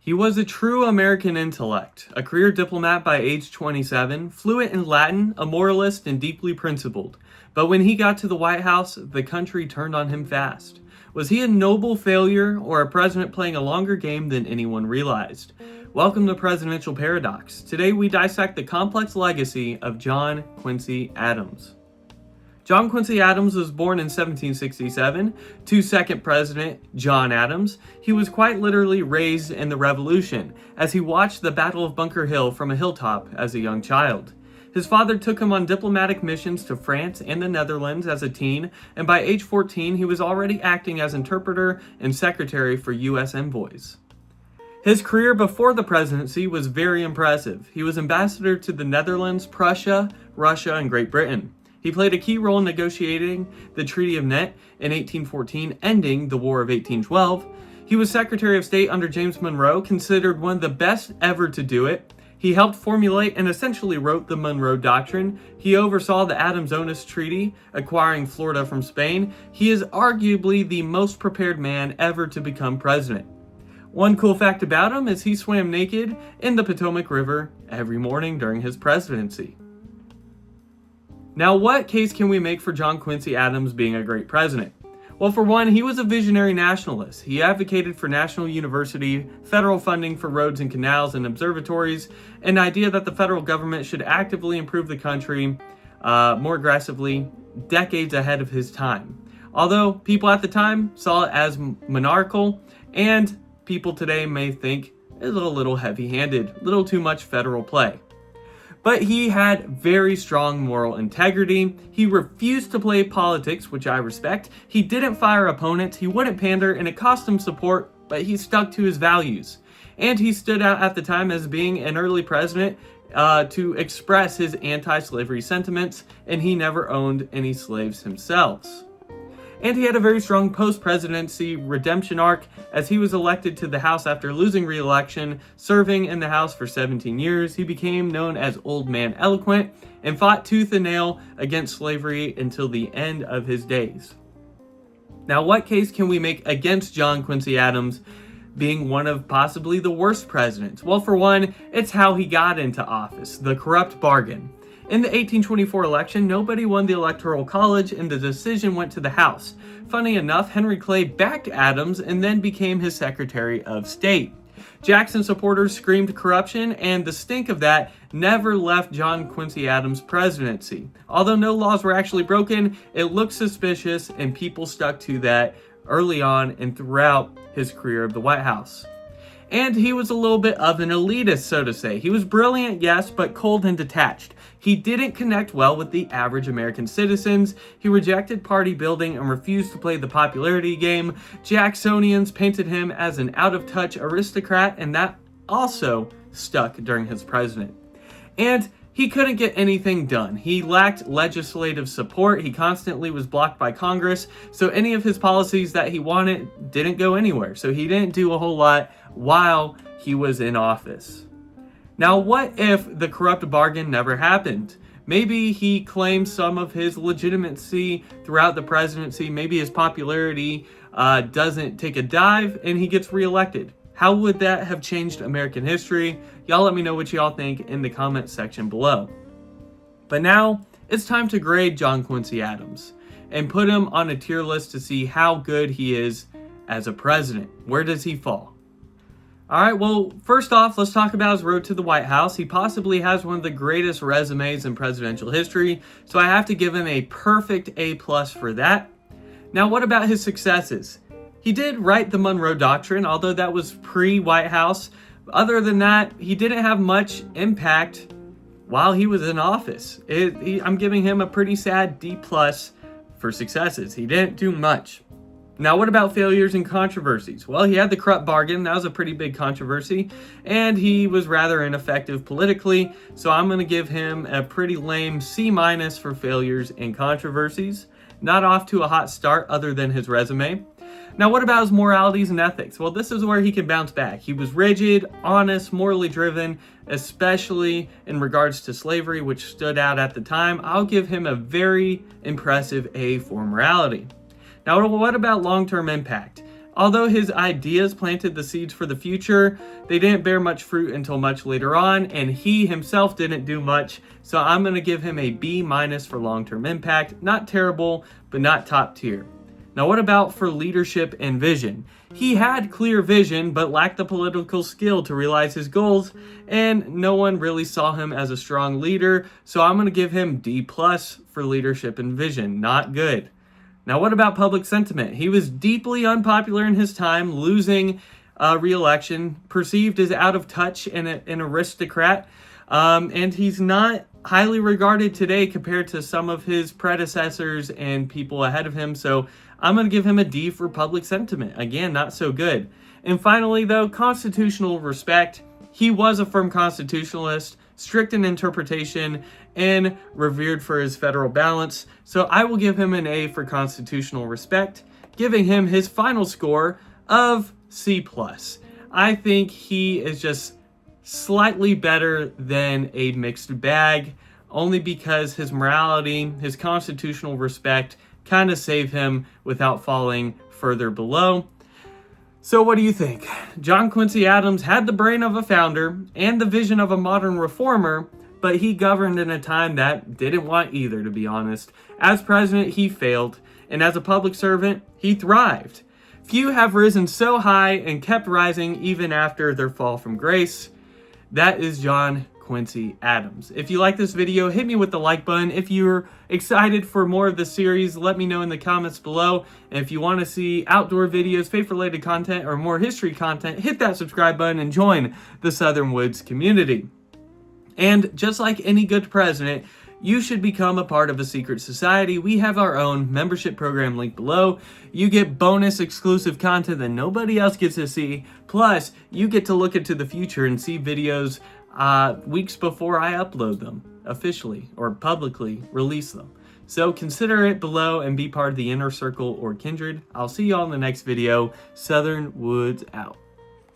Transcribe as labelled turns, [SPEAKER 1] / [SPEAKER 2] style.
[SPEAKER 1] He was a true American intellect, a career diplomat by age 27, fluent in Latin, a moralist, and deeply principled. But when he got to the White House, the country turned on him fast. Was he a noble failure or a president playing a longer game than anyone realized? Welcome to Presidential Paradox. Today we dissect the complex legacy of John Quincy Adams. John Quincy Adams was born in 1767 to second President John Adams. He was quite literally raised in the Revolution as he watched the Battle of Bunker Hill from a hilltop as a young child. His father took him on diplomatic missions to France and the Netherlands as a teen, and by age 14 he was already acting as interpreter and secretary for U.S. envoys. His career before the presidency was very impressive. He was ambassador to the Netherlands, Prussia, Russia, and Great Britain. He played a key role in negotiating the Treaty of Nantes in 1814, ending the War of 1812. He was Secretary of State under James Monroe, considered one of the best ever to do it. He helped formulate and essentially wrote the Monroe Doctrine. He oversaw the Adams-Onis Treaty, acquiring Florida from Spain. He is arguably the most prepared man ever to become president. One cool fact about him is he swam naked in the Potomac River every morning during his presidency. Now, what case can we make for John Quincy Adams being a great president? Well, for one, he was a visionary nationalist. He advocated for national university, federal funding for roads and canals and observatories, an idea that the federal government should actively improve the country more aggressively, decades ahead of his time. Although people at the time saw it as monarchical, and people today may think it was a little heavy-handed, a little too much federal play. But he had very strong moral integrity. He refused to play politics, which I respect. He didn't fire opponents, he wouldn't pander, and it cost him support, but he stuck to his values. And he stood out at the time as being an early president to express his anti-slavery sentiments, and he never owned any slaves himself. And he had a very strong post-presidency redemption arc as he was elected to the House after losing re-election, serving in the House for 17 years. He became known as Old Man Eloquent and fought tooth and nail against slavery until the end of his days. Now, what case can we make against John Quincy Adams being one of possibly the worst presidents? Well, for one, it's how he got into office, the corrupt bargain. In the 1824 election, nobody won the Electoral College and the decision went to the House. Funny enough, Henry Clay backed Adams and then became his Secretary of State. Jackson supporters screamed corruption, and the stink of that never left John Quincy Adams' presidency. Although no laws were actually broken, it looked suspicious and people stuck to that early on and throughout his career of the White House. And he was a little bit of an elitist, so to say. He was brilliant, yes, but cold and detached. He didn't connect well with the average American citizens. He rejected party building and refused to play the popularity game. Jacksonians painted him as an out-of-touch aristocrat, and that also stuck during his presidency. And he couldn't get anything done. He lacked legislative support. He constantly was blocked by Congress. So any of his policies that he wanted didn't go anywhere. So he didn't do a whole lot while he was in office. Now, what if the corrupt bargain never happened? Maybe he claimed some of his legitimacy throughout the presidency. Maybe his popularity doesn't take a dive and he gets reelected. How would that have changed American history? Y'all let me know what y'all think in the comment section below. But now, it's time to grade John Quincy Adams and put him on a tier list to see how good he is as a president. Where does he fall? Alright, well, first off, let's talk about his road to the White House. He possibly has one of the greatest resumes in presidential history, so I have to give him a perfect A+ for that. Now, what about his successes? He did write the Monroe Doctrine, although that was pre-White House. Other than that, he didn't have much impact while he was in office. I'm giving him a pretty sad D+ for successes. He didn't do much. Now, what about failures and controversies? Well, he had the corrupt bargain. That was a pretty big controversy. And he was rather ineffective politically. So I'm going to give him a pretty lame C- for failures and controversies. Not off to a hot start other than his resume. Now, what about his moralities and ethics? Well, this is where he can bounce back. He was rigid, honest, morally driven, especially in regards to slavery, which stood out at the time. I'll give him a very impressive A for morality. Now, what about long-term impact? Although his ideas planted the seeds for the future, they didn't bear much fruit until much later on, and he himself didn't do much, so I'm going to give him a B- for long-term impact. Not terrible, but not top tier. Now, what about for leadership and vision? He had clear vision, but lacked the political skill to realize his goals, and no one really saw him as a strong leader, so I'm going to give him D+ for leadership and vision. Not good. Now, what about public sentiment? He was deeply unpopular in his time, losing re-election, perceived as out of touch and an aristocrat, and he's not highly regarded today compared to some of his predecessors and people ahead of him, so I'm going to give him a D for public sentiment. Again, not so good. And finally, though, constitutional respect. He was a firm constitutionalist, strict in interpretation, and revered for his federal balance. So I will give him an A for constitutional respect, giving him his final score of C+. I think he is just slightly better than a mixed bag, only because his morality, his constitutional respect kind of save him without falling further below. So what do you think? John Quincy Adams had the brain of a founder and the vision of a modern reformer, but he governed in a time that didn't want either, to be honest. As president, he failed, and as a public servant, he thrived. Few have risen so high and kept rising even after their fall from grace. That is John Quincy Adams. If you like this video, hit me with the like button. If you're excited for more of the series, let me know in the comments below. And if you want to see outdoor videos, faith-related content, or more history content, hit that subscribe button and join the Southern Woods community. And just like any good president, you should become a part of a secret society. We have our own membership program linked below. You get bonus exclusive content that nobody else gets to see. Plus, you get to look into the future and see videos weeks before I upload them officially or publicly release them. So consider it below and be part of the inner circle or kindred. I'll see you all in the next video. Southern Woods out.